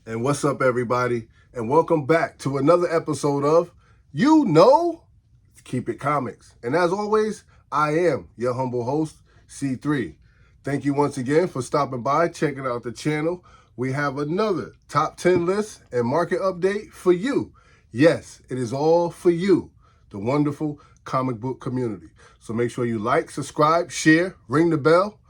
And what's up, everybody? And welcome back to another episode of You Know, Keep It Comics. And as always, I am your humble host, C3. Thank you once again for stopping by, checking out the channel. We have another top 10 list and market update for you. Yes, it is all for you, the wonderful comic book community. So make sure you like, subscribe, share, ring the bell.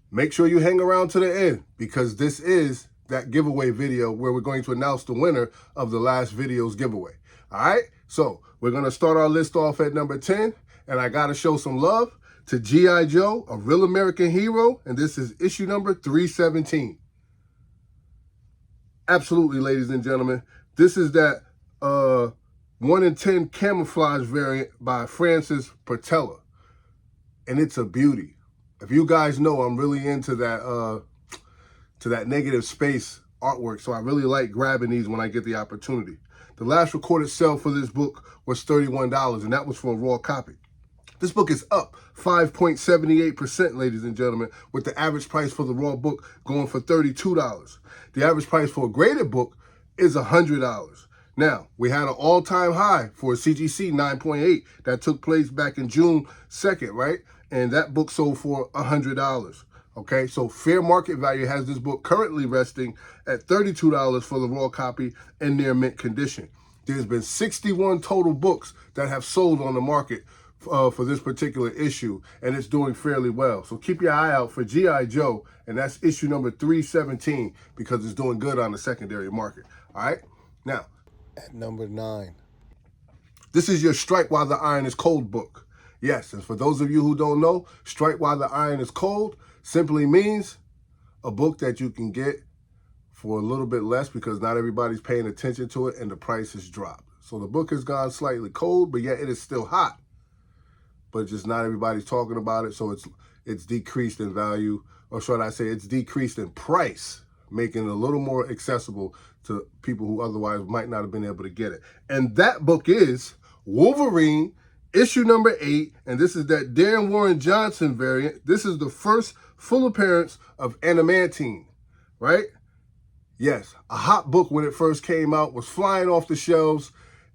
Make sure you hang around to the end because this is that giveaway video where we're going to announce the winner of the last video's giveaway. All right, so we're going to start our list off at number 10, and I got to show some love to G.I. Joe, a real American hero, and this is issue number 317. Absolutely, ladies and gentlemen, this is that 1 in 10 camouflage variant by Francis Portela, and it's a beauty. If you guys know, I'm really into that negative space artwork, so I really like grabbing these when I get the opportunity. The last recorded sale for this book was $31, and that was for a raw copy. This book is up 5.78%, ladies and gentlemen, with the average price for the raw book going for $32. The average price for a graded book is $100. Now, we had an all-time high for a CGC 9.8 that took place back in June 2nd, right? And that book sold for $100. Okay, so fair market value has this book currently resting at $32 for the raw copy in near mint condition. There's been 61 total books that have sold on the market for this particular issue, and it's doing fairly well. So keep your eye out for G.I. Joe, and that's issue number 317 because it's doing good on the secondary market. All right, now at number 9, this is your Strike While the Iron is Cold book. Yes, and for those of you who don't know, Strike While the Iron is Cold simply means a book that you can get for a little bit less because not everybody's paying attention to it and the price has dropped. So the book has gone slightly cold, but yet it is still hot. But just not everybody's talking about it, so it's decreased in value, or should I say it's decreased in price, making it a little more accessible to people who otherwise might not have been able to get it. And that book is Wolverine, issue number 8, and this is that Darren Warren Johnson variant. This is the first full appearance of Animantine, right? Yes, a hot book when it first came out, was flying off the shelves.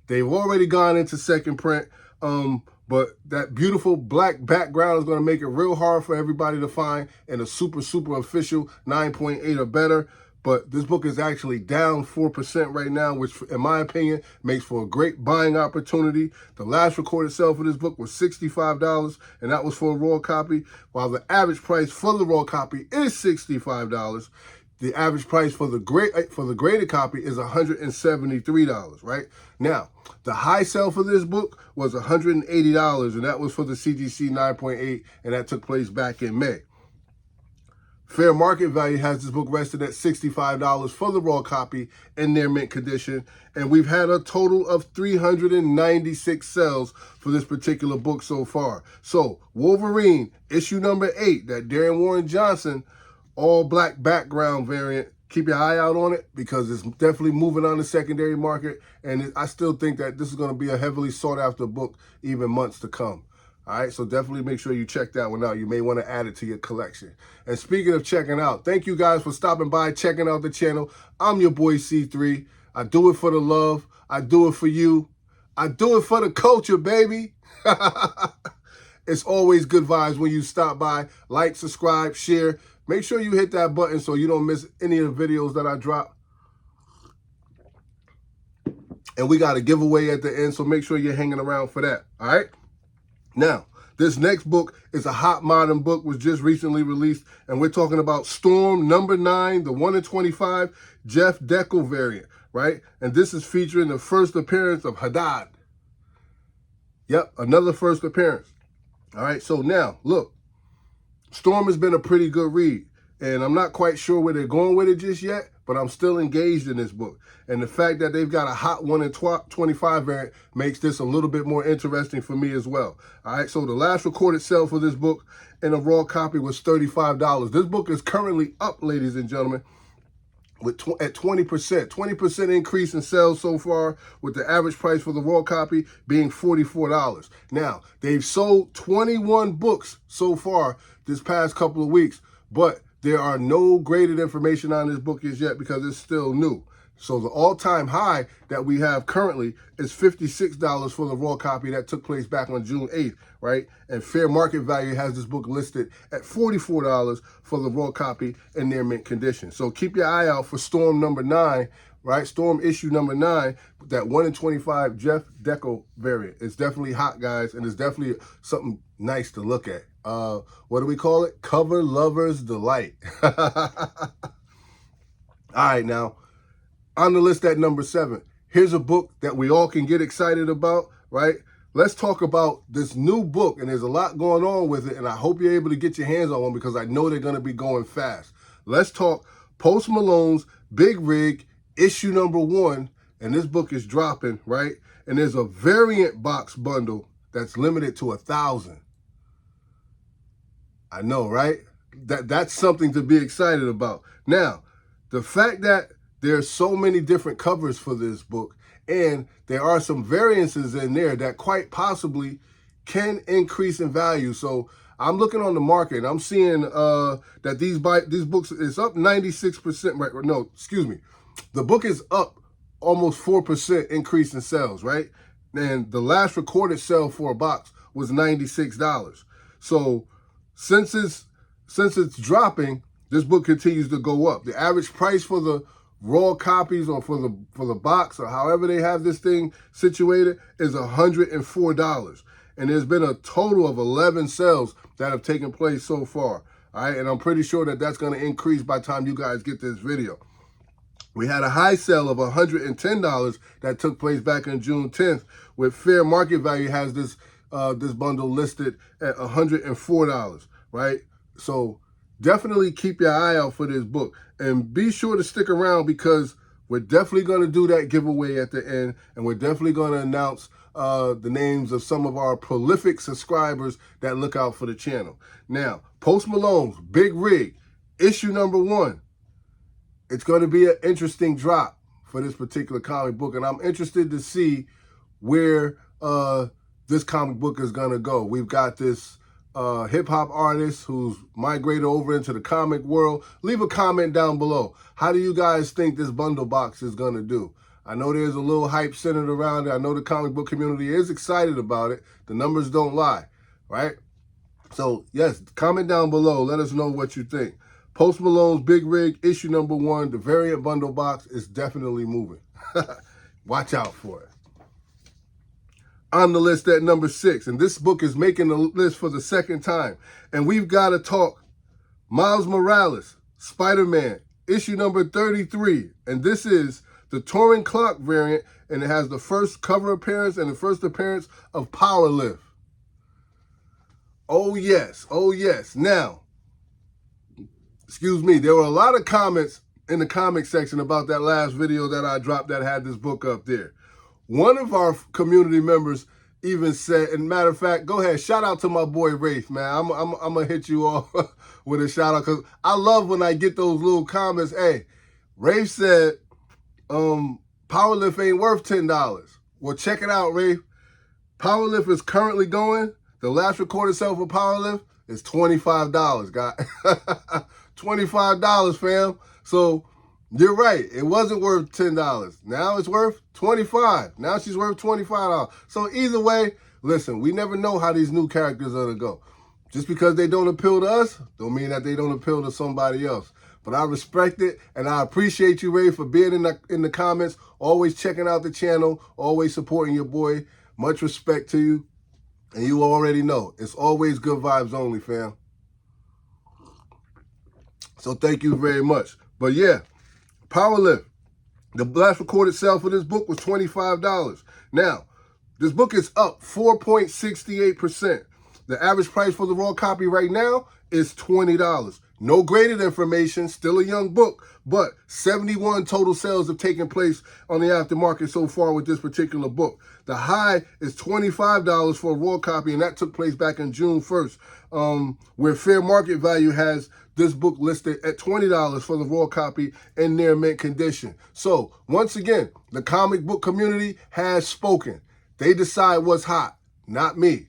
They've already gone into second print, but that beautiful black background is going to make it real hard for everybody to find, and a super official 9.8 or better. But this book is actually down 4% right now, which in my opinion makes for a great buying opportunity. The last recorded sale for this book was $65, and that was for a raw copy, while the average price for the raw copy is $65. The average price for the graded copy is $173, right? Now, the high sale for this book was $180, and that was for the CGC 9.8, and that took place back in May. Fair market value has this book rested at $65 for the raw copy in near mint condition, and we've had a total of 396 sales for this particular book so far. So, Wolverine, issue number 8, that Darren Warren Johnson all black background variant, keep your eye out on it because it's definitely moving on the secondary market, and I still think that this is going to be a heavily sought after book even months to come. All right, so definitely make sure you check that one out. You may want to add it to your collection. And speaking of checking out, thank you guys for stopping by, checking out the channel. I'm your boy C3. I do it for the love. I do it for you. I do it for the culture, baby. It's always good vibes when you stop by. Like, subscribe, share. Make sure you hit that button so you don't miss any of the videos that I drop. And we got a giveaway at the end, so make sure you're hanging around for that, all right? Now, this next book is a hot modern book, was just recently released, and we're talking about Storm number 9, the 1 in 25 Jeff Deckel variant, right? And this is featuring the first appearance of Haddad. Yep, another first appearance. All right, so now, look, Storm has been a pretty good read, and I'm not quite sure where they're going with it just yet, but I'm still engaged in this book. And the fact that they've got a hot 1 in 25 variant makes this a little bit more interesting for me as well. All right, so the last recorded sale for this book in a raw copy was $35. This book is currently up, ladies and gentlemen, at 20% increase in sales so far, with the average price for the raw copy being $44. Now, they've sold 21 books so far this past couple of weeks, but there are no graded information on this book as yet because it's still new. So the all-time high that we have currently is $56 for the raw copy that took place back on June 8th, right? And fair market value has this book listed at $44 for the raw copy in near mint condition. So keep your eye out for Storm number 9, right? Storm issue number 9, that 1 in 25 Jeff Deco variant. It's definitely hot, guys, and it's definitely something nice to look at. What do we call it? Cover Lover's Delight. All right, now, on the list at number 7, here's a book that we all can get excited about, right? Let's talk about this new book, and there's a lot going on with it, and I hope you're able to get your hands on one because I know they're going to be going fast. Let's talk Post Malone's Big Rig, issue number 1, and this book is dropping, right? And there's a variant box bundle that's limited to 1,000. I know, right? That's something to be excited about. Now, the fact that there's so many different covers for this book, and there are some variances in there that quite possibly can increase in value. So I'm looking on the market, and I'm seeing that these books is up 96%. Right? No, excuse me. The book is up almost 4% increase in sales, right? And the last recorded sale for a box was $96. So since it's dropping, this book continues to go up. The average price for the raw copies or for the box or however they have this thing situated is $104. And there's been a total of 11 sales that have taken place so far. All right, and I'm pretty sure that that's going to increase by the time you guys get this video. We had a high sale of $110 that took place back on June 10th, with fair market value has this bundle listed at $104, right? So definitely keep your eye out for this book. And be sure to stick around because we're definitely going to do that giveaway at the end. And we're definitely going to announce the names of some of our prolific subscribers that look out for the channel. Now, Post Malone's Big Rig, issue number 1. It's going to be an interesting drop for this particular comic book. And I'm interested to see where this comic book is going to go. We've got this hip-hop artist who's migrated over into the comic world. Leave a comment down below. How do you guys think this bundle box is going to do? I know there's a little hype centered around it. I know the comic book community is excited about it. The numbers don't lie, right? So, yes, comment down below. Let us know what you think. Post Malone's Big Rig, issue number 1, the variant bundle box is definitely moving. Watch out for it. On the list at number 6, and this book is making the list for the second time, and we've got to talk Miles Morales, Spider-Man, issue number 33, and this is the Touring Clock variant, and it has the first cover appearance and the first appearance of Powerlift. Oh yes, oh yes. Now, excuse me, there were a lot of comments in the comment section about that last video that I dropped that had this book up there. One of our community members even said, and matter of fact, go ahead, shout out to my boy Rafe, man. I'm going to hit you all with a shout out because I love when I get those little comments. Hey, Rafe said, Powerlift ain't worth $10. Well, check it out, Rafe. Powerlift is currently going, the last recorded sale for Powerlift is $25, guys. $25, fam. So you're right. It wasn't worth $10. Now it's worth $25. Now she's worth $25. So either way, listen, we never know how these new characters are going to go. Just because they don't appeal to us, don't mean that they don't appeal to somebody else. But I respect it, and I appreciate you, Ray, for being in the comments, always checking out the channel, always supporting your boy. Much respect to you. And you already know, it's always good vibes only, fam. So thank you very much. But yeah, Powerlift. The last recorded sale for this book was $25. Now, this book is up 4.68%. The average price for the raw copy right now is $20. No graded information, still a young book, but 71 total sales have taken place on the aftermarket so far with this particular book. The high is $25 for a raw copy, and that took place back on June 1st, where fair market value has this book listed at $20 for the raw copy in near mint condition. So, once again, the comic book community has spoken. They decide what's hot, not me.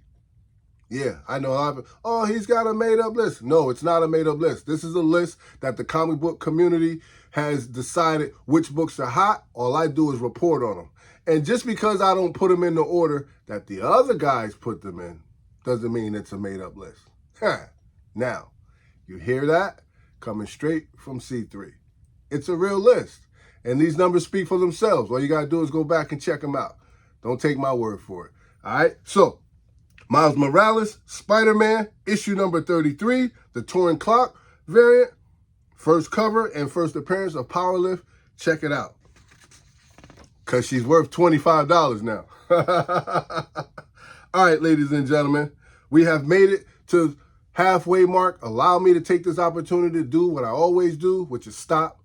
Yeah, I know. Oh, he's got a made-up list. No, it's not a made-up list. This is a list that the comic book community has decided which books are hot. All I do is report on them. And just because I don't put them in the order that the other guys put them in, doesn't mean it's a made-up list. Now, you hear that? Coming straight from C3. It's a real list. And these numbers speak for themselves. All you got to do is go back and check them out. Don't take my word for it. All right? So, Miles Morales, Spider-Man, issue number 33, the Touring Clock variant, first cover and first appearance of Powerlift. Check it out. Because she's worth $25 now. All right, ladies and gentlemen, we have made it to halfway mark. Allow me to take this opportunity to do what I always do, which is stop,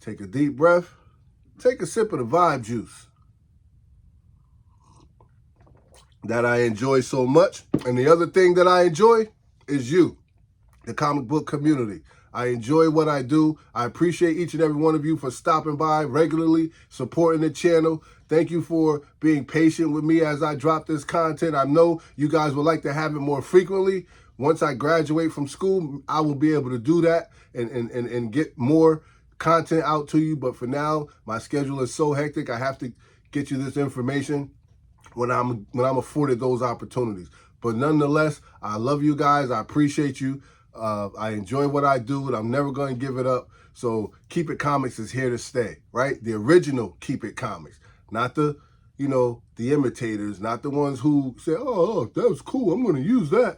take a deep breath, take a sip of the vibe juice that I enjoy so much. And the other thing that I enjoy is you, the comic book community. I enjoy what I do. I appreciate each and every one of you for stopping by regularly, supporting the channel. Thank you for being patient with me as I drop this content. I know you guys would like to have it more frequently. Once I graduate from school, I will be able to do that and get more content out to you. But for now, my schedule is so hectic, I have to get you this information when I'm afforded those opportunities. But nonetheless, I love you guys. I appreciate you. I enjoy what I do, and I'm never going to give it up. So Keep It Comics is here to stay, right? The original Keep It Comics, not the, the imitators, not the ones who say, oh, that was cool, I'm going to use that.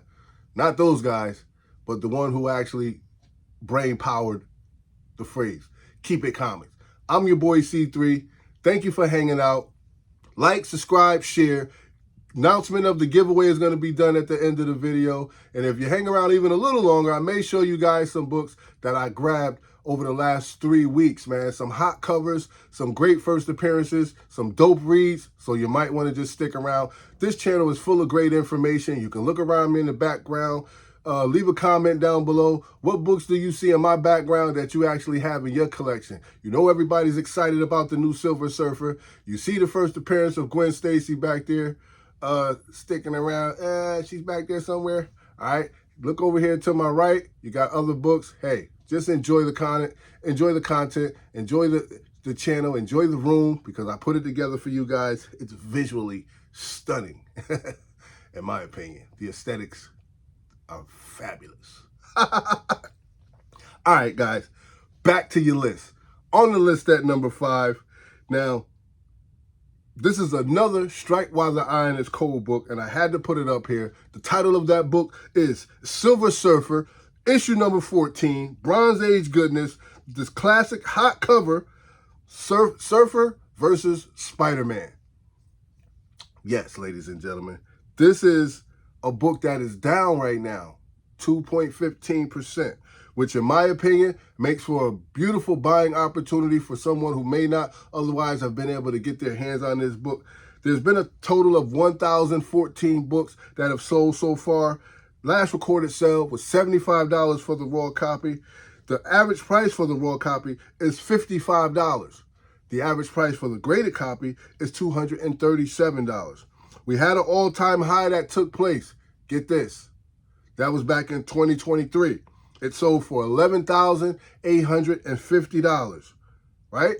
Not those guys, but the one who actually brain-powered the phrase. Keep It Comics. I'm your boy C3. Thank you for hanging out. Like, subscribe, share. Announcement of the giveaway is going to be done at the end of the video. And if you hang around even a little longer, I may show you guys some books that I grabbed over the last 3 weeks, man. Some hot covers, some great first appearances, some dope reads. So you might want to just stick around. This channel is full of great information. You can look around me in the background. Leave a comment down below. What books do you see in my background that you actually have in your collection? You know everybody's excited about the new Silver Surfer. You see the first appearance of Gwen Stacy back there. Sticking around. She's back there somewhere. All right. Look over here to my right. You got other books. Hey, just enjoy the content. Enjoy the content. Enjoy the channel. Enjoy the room because I put it together for you guys. It's visually stunning, in my opinion. The aesthetics are fabulous. All right, guys. Back to your list. On the list at number 5. Now, this is another Strike While the Iron is Cold book, and I had to put it up here. The title of that book is Silver Surfer, issue number 14, Bronze Age goodness. This classic hot cover, Surfer versus Spider-Man. Yes, ladies and gentlemen, this is a book that is down right now, 2.15%, which in my opinion makes for a beautiful buying opportunity for someone who may not otherwise have been able to get their hands on this book. There's been a total of 1,014 books that have sold so far. Last recorded sale was $75 for the raw copy. The average price for the raw copy is $55. The average price for the graded copy is $237. We had an all-time high that took place. Get this. That was back in 2023. It sold for $11,850, right?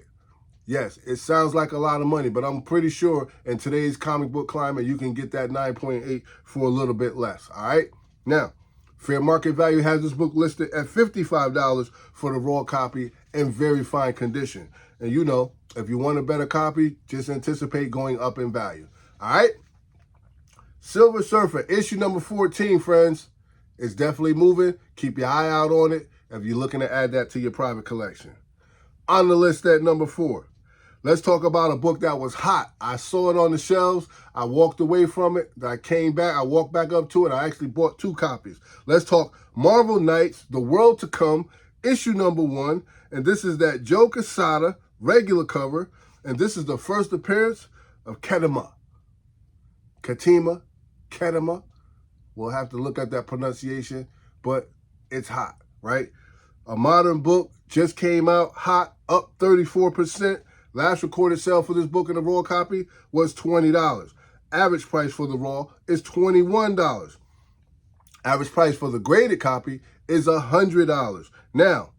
Yes, it sounds like a lot of money, but I'm pretty sure in today's comic book climate, you can get that 9.8 for a little bit less, all right? Now, fair market value has this book listed at $55 for the raw copy in very fine condition. And you know, if you want a better copy, just anticipate going up in value, all right? Silver Surfer, issue number 14, friends. It's definitely moving. Keep your eye out on it if you're looking to add that to your private collection. On the list at number 4, let's talk about a book that was hot. I saw it on the shelves. I walked away from it. I came back. I walked back up to it. I actually bought 2 copies. Let's talk Marvel Knights, The World to Come, issue number 1. And this is that Joe Quesada regular cover. And this is the first appearance of Teamup. Teamup. We'll have to look at that pronunciation, but it's hot, right? A modern book just came out, hot, up 34%. Last recorded sale for this book in the raw copy was $20. Average price for the raw is $21. Average price for the graded copy is $100. Now,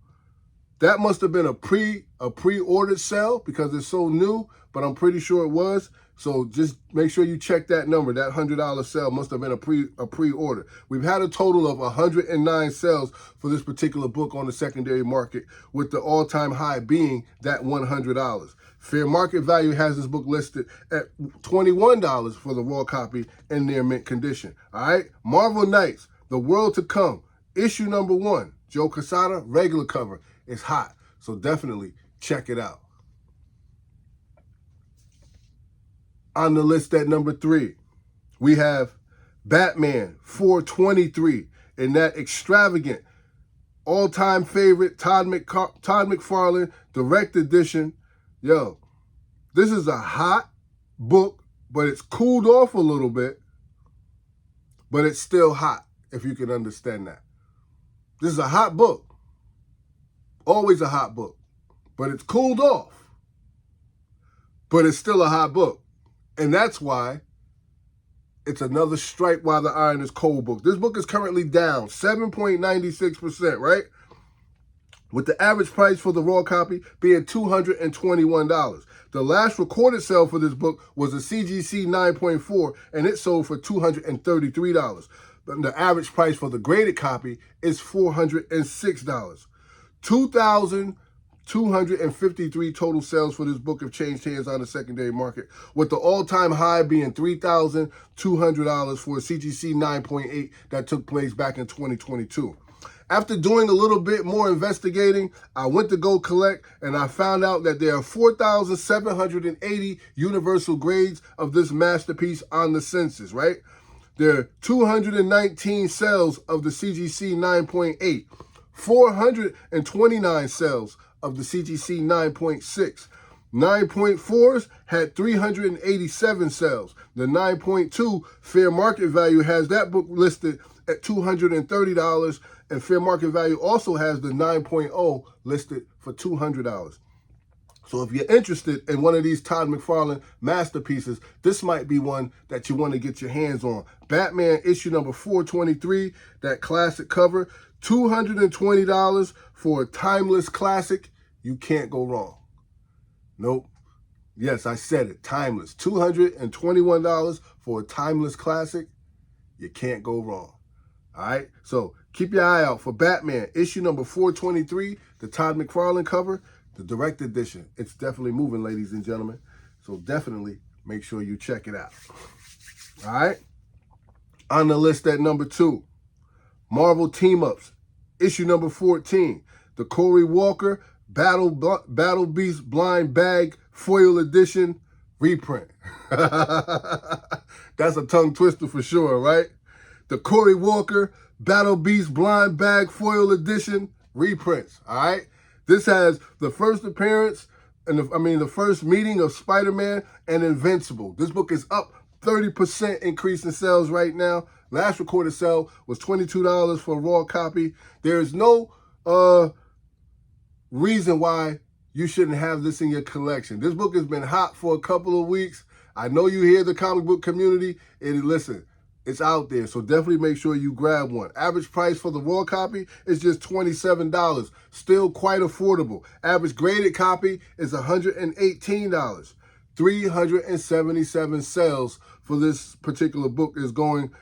That must have been a pre-ordered sale because it's so new, but I'm pretty sure it was. So just make sure you check that number. That $100 sale must have been a pre-order. We've had a total of 109 sales for this particular book on the secondary market, with the all-time high being that $100. Fair market value has this book listed at $21 for the raw copy in near mint condition. All right, Marvel Knights, The World to Come, issue number 1, Joe Quesada, regular cover. It's hot, so definitely check it out. On the list at number 3, we have Batman 423 in that extravagant, all-time favorite Todd McFarlane direct edition. Yo, this is a hot book, but it's cooled off a little bit, but it's still hot, if you can understand that. This is a hot book. Always a hot book, but it's cooled off, but it's still a hot book. And that's why it's another Strike While the Iron is Cold book. This book is currently down 7.96%, right? With the average price for the raw copy being $221. The last recorded sale for this book was a CGC 9.4, and it sold for $233. But the average price for the graded copy is $406. 2,253 total sales for this book have changed hands on the secondary market, with the all-time high being $3,200 for a CGC 9.8 that took place back in 2022. After doing a little bit more investigating, I went to go collect, and I found out that there are 4,780 universal grades of this masterpiece on the census, right? There are 219 sales of the CGC 9.8, 429 sales of the CGC 9.6. 9.4s had 387 sales. The 9.2 fair market value has that book listed at $230, and fair market value also has the 9.0 listed for $200. So if you're interested in one of these Todd McFarlane masterpieces, this might be one that you want to get your hands on. Batman issue number 423, that classic cover, $220 for a timeless classic. You can't go wrong. Nope. Yes, I said it, timeless. $221 for a timeless classic. You can't go wrong. All right, so keep your eye out for Batman issue number 423, the Todd McFarlane cover, the direct edition. It's definitely moving, ladies and gentlemen. So definitely make sure you check it out. All right, on the list at number 2, Marvel Team-Ups, issue number 14, the Corey Walker Battle Beast Blind Bag Foil Edition reprint. That's a tongue twister for sure, right? The Corey Walker Battle Beast Blind Bag Foil Edition reprints, all right? This has the first appearance and the first meeting of Spider-Man and Invincible. This book is up 30% increase in sales right now. Last recorded sale was $22 for a raw copy. There is no reason why you shouldn't have this in your collection. This book has been hot for a couple of weeks. I know you hear the comic book community, and listen, it's out there, so definitely make sure you grab one. Average price for the raw copy is just $27. Still quite affordable. Average graded copy is $118. 377 sales for this particular book is going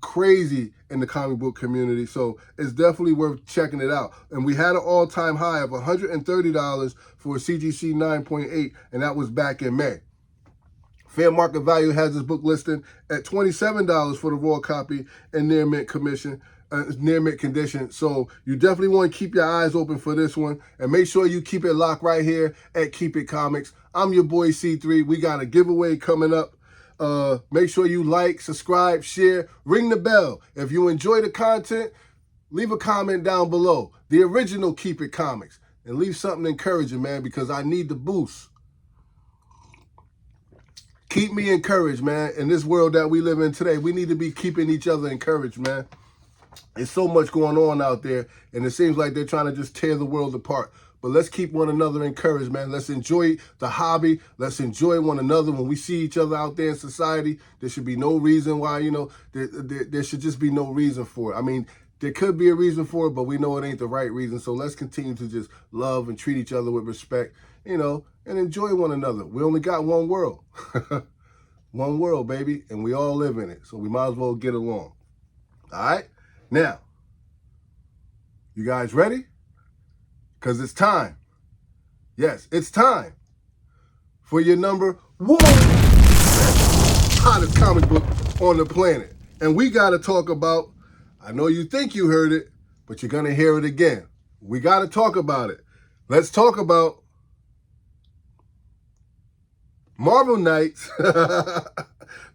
crazy in the comic book community, so it's definitely worth checking it out. And we had an all-time high of $130 for a CGC 9.8, and that was back in May. Fair market value has this book listed at $27 for the raw copy in near mint condition. So you definitely want to keep your eyes open for this one, and make sure you keep it locked right here at Keep It Comics. I'm your boy C3. We got a giveaway coming up. Make sure you like, subscribe, share, ring the bell. If you enjoy the content, leave a comment down below. The original Keep It Comics. And leave something encouraging, man, because I need the boost. Keep me encouraged, man. In this world that we live in today, we need to be keeping each other encouraged, man. There's so much going on out there, and it seems like they're trying to just tear the world apart. But let's keep one another encouraged, man. Let's enjoy the hobby. Let's enjoy one another. When we see each other out there in society, there should be no reason why, there should just be no reason for it. I mean, There could be a reason for it, but we know it ain't the right reason. So let's continue to just love and treat each other with respect, you know, and enjoy one another. We only got one world. One world, baby, and we all live in it. So we might as well get along. All right? Now, you guys ready? Because it's time. Yes, it's time for your number one hottest comic book on the planet. And we got to talk about, I know you think you heard it, but you're going to hear it again. We got to talk about it. Let's talk about Marvel Knights, The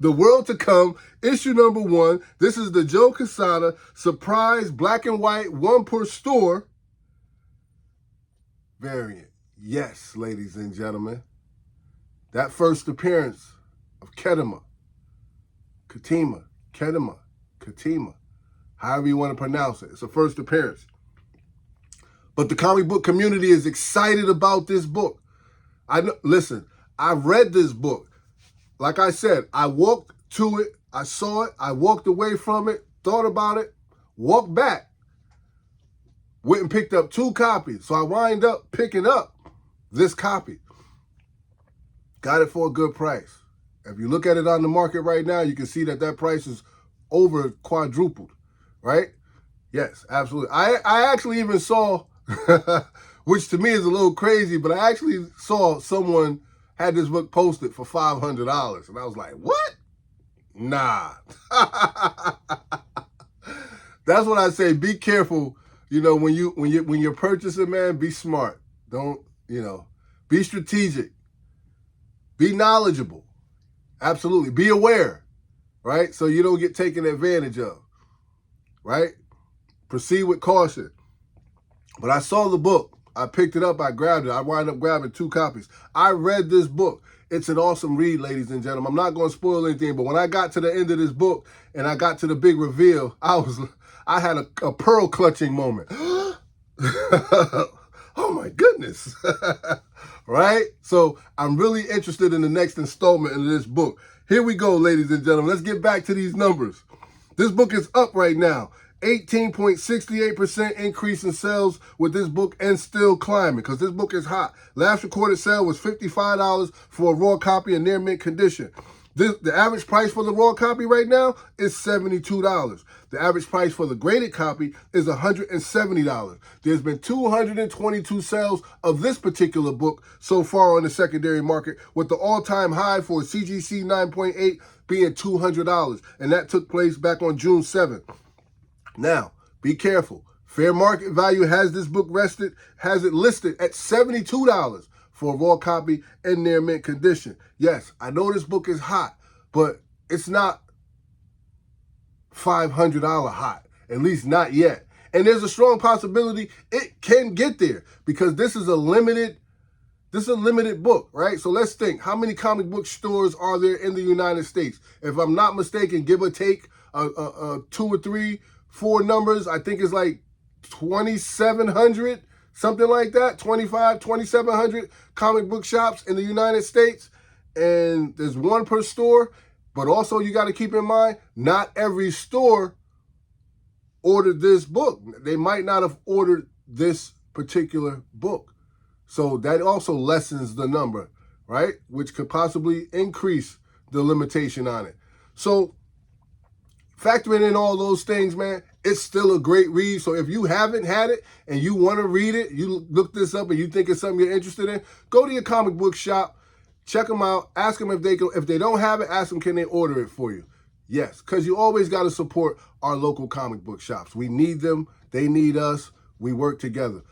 World to Come, issue number 1. This is the Joe Quesada surprise black and white one per store variant. Yes, ladies and gentlemen, that first appearance of Ketima, however you want to pronounce it. It's a first appearance. But the comic book community is excited about this book. Listen, I read this book. Like I said, I walked to it, I saw it, I walked away from it, thought about it, walked back, went and picked up 2 copies. So I wind up picking up this copy. Got it for a good price. If you look at it on the market right now, you can see that that price is over quadrupled, right? Yes, absolutely. I actually even saw, which to me is a little crazy, but I actually saw someone had this book posted for $500. And I was like, what? Nah. That's what I say. Be careful. You know, when you're purchasing, man, be smart. Don't, you know, be strategic. Be knowledgeable. Absolutely. Be aware, right? So you don't get taken advantage of, right? Proceed with caution. But I saw the book. I picked it up. I grabbed it. I wound up grabbing 2 copies. I read this book. It's an awesome read, ladies and gentlemen. I'm not going to spoil anything, but when I got to the end of this book and I got to the big reveal, I had a pearl clutching moment. Oh my goodness. Right? So I'm really interested in the next installment in this book. Here we go, ladies and gentlemen. Let's get back to these numbers. This book is up right now. 18.68% increase in sales with this book and still climbing because this book is hot. Last recorded sale was $55 for a raw copy in near mint condition. The average price for the raw copy right now is $72. The average price for the graded copy is $170. There's been 222 sales of this particular book so far on the secondary market, with the all-time high for CGC 9.8 being $200, and that took place back on June 7th. Now, be careful. Fair market value has this book listed at $72 for a raw copy in near mint condition. Yes, I know this book is hot, but it's not $500 hot, at least not yet. And there's a strong possibility it can get there because this is a limited book, right? So let's think, how many comic book stores are there in the United States? If I'm not mistaken, give or take 2 or 3, 4 numbers, I think it's like 2,700, something like that, 2,700 comic book shops in the United States, and there's 1 per store. But also you got to keep in mind, not every store ordered this book. They might not have ordered this particular book. So that also lessens the number, right? Which could possibly increase the limitation on it. So factoring in all those things, man, it's still a great read. So if you haven't had it and you want to read it, you look this up and you think it's something you're interested in, go to your comic book shop, check them out, ask them if they don't have it, ask them, can they order it for you? Yes, because you always got to support our local comic book shops. We need them. They need us. We work together.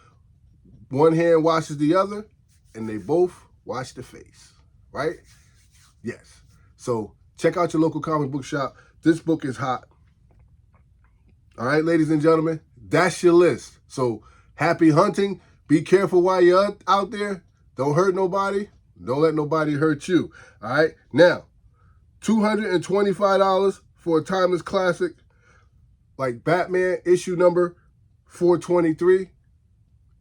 One hand washes the other, and they both wash the face, right? Yes. So check out your local comic book shop. This book is hot. All right, ladies and gentlemen, that's your list. So happy hunting. Be careful while you're out there. Don't hurt nobody. Don't let nobody hurt you. All right. Now, $225 for a timeless classic like Batman issue number 423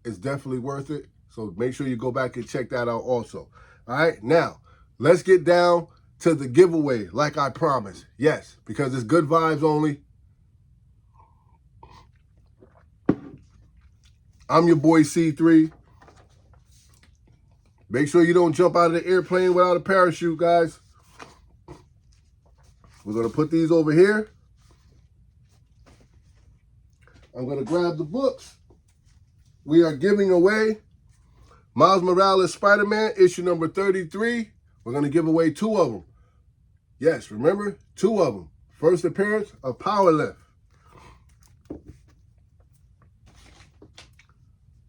is definitely worth it. So make sure you go back and check that out also. All right. Now, let's get down to the giveaway like I promised. Yes, because it's good vibes only. I'm your boy C3. Make sure you don't jump out of the airplane without a parachute, guys. We're going to put these over here. I'm going to grab the books. We are giving away Miles Morales Spider-Man, issue number 33. We're going to give away 2 of them. Yes, remember? 2 of them. First appearance of Powerlift.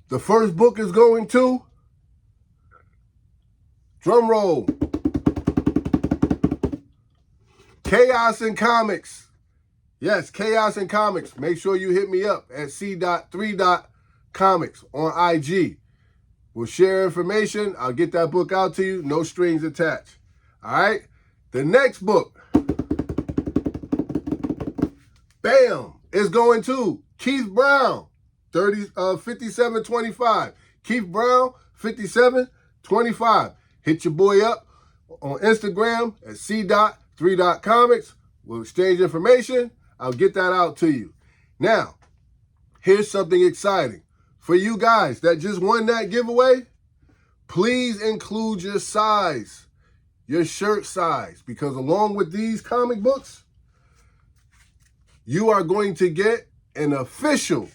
The first book is going to, drum roll, Chaos in Comics. Yes, Chaos in Comics. Make sure you hit me up at c.3.comics on IG. We'll share information. I'll get that book out to you. No strings attached. All right? The next book, bam, is going to Keith Brown. 5725. Keith Brown, 5725. Hit your boy up on Instagram at c.3.comics. We'll exchange information. I'll get that out to you. Now, here's something exciting. For you guys that just won that giveaway, please include your size, your shirt size, because along with these comic books, you are going to get an official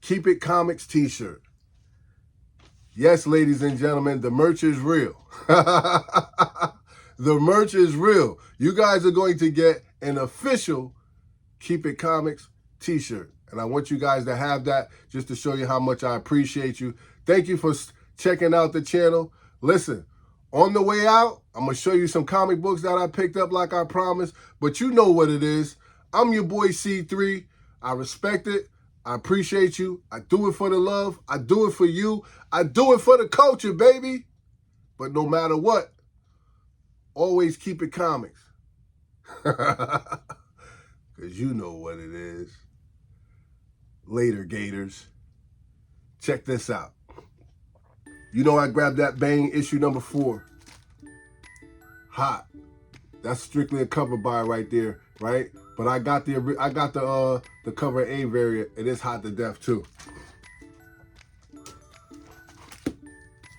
Keep It Comics t-shirt. Yes, ladies and gentlemen, the merch is real. The merch is real. You guys are going to get an official Keep It Comics t-shirt. And I want you guys to have that just to show you how much I appreciate you. Thank you for checking out the channel. Listen, on the way out, I'm going to show you some comic books that I picked up like I promised. But you know what it is. I'm your boy C3. I respect it. I appreciate you. I do it for the love. I do it for you. I do it for the culture, baby. But no matter what, always keep it comics. Because you know what it is. Later, Gators. Check this out. You know I grabbed that Bang issue number 4. Hot. That's strictly a cover buy right there, right? But I got the cover A variant. It is hot to death too.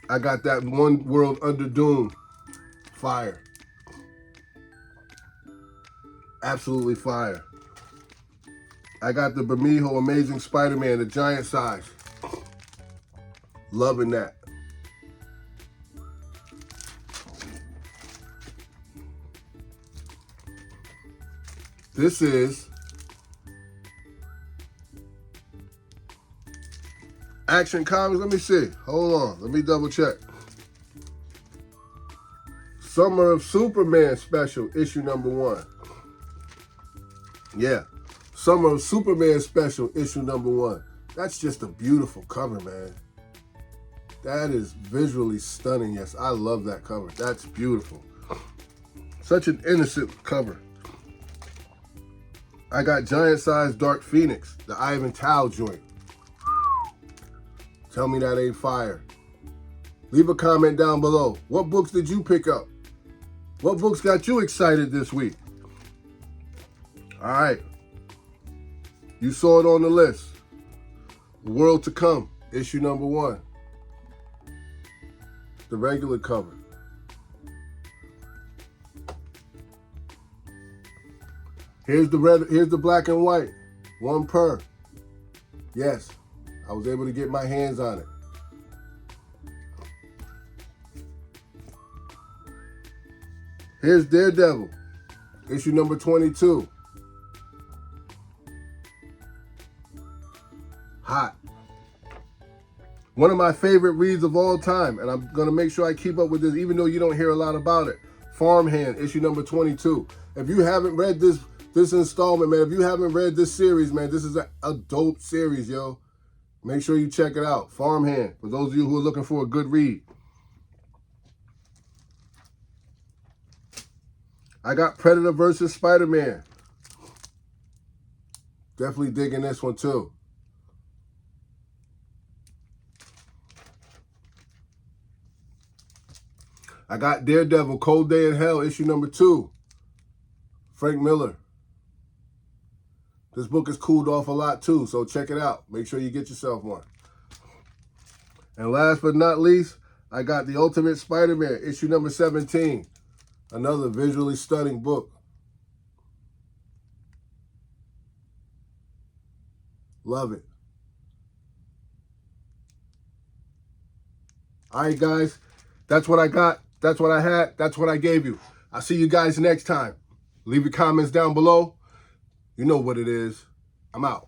I got that One World Under Doom. Fire. Absolutely fire. I got the Bermejo Amazing Spider-Man, the giant size. Loving that. This is Action Comics. Let me see. Hold on. Let me double check. Summer of Superman special, issue number 1. Yeah. Summer of Superman special, issue number 1. That's just a beautiful cover, man. That is visually stunning. Yes, I love that cover. That's beautiful. Such an innocent cover. I got giant size Dark Phoenix, the Ivan Tao joint. Tell me that ain't fire. Leave a comment down below. What books did you pick up? What books got you excited this week? All right. You saw it on the list. The World to Come, issue number 1. The regular cover. Here's the black and white, 1 per. Yes, I was able to get my hands on it. Here's Daredevil, issue number 22. Hot. One of my favorite reads of all time, and I'm gonna make sure I keep up with this even though you don't hear a lot about it. Farmhand, issue number 22. If you haven't read this installment, man, if you haven't read this series, man, this is a dope series, yo. Make sure you check it out. Farmhand, for those of you who are looking for a good read. I got Predator versus Spider-Man. Definitely digging this one too. I got Daredevil, Cold Day in Hell, issue number 2. Frank Miller. This book has cooled off a lot too, so check it out. Make sure you get yourself one. And last but not least, I got The Ultimate Spider-Man, issue number 17. Another visually stunning book. Love it. All right, guys. That's what I got. That's what I had. That's what I gave you. I'll see you guys next time. Leave your comments down below. You know what it is. I'm out.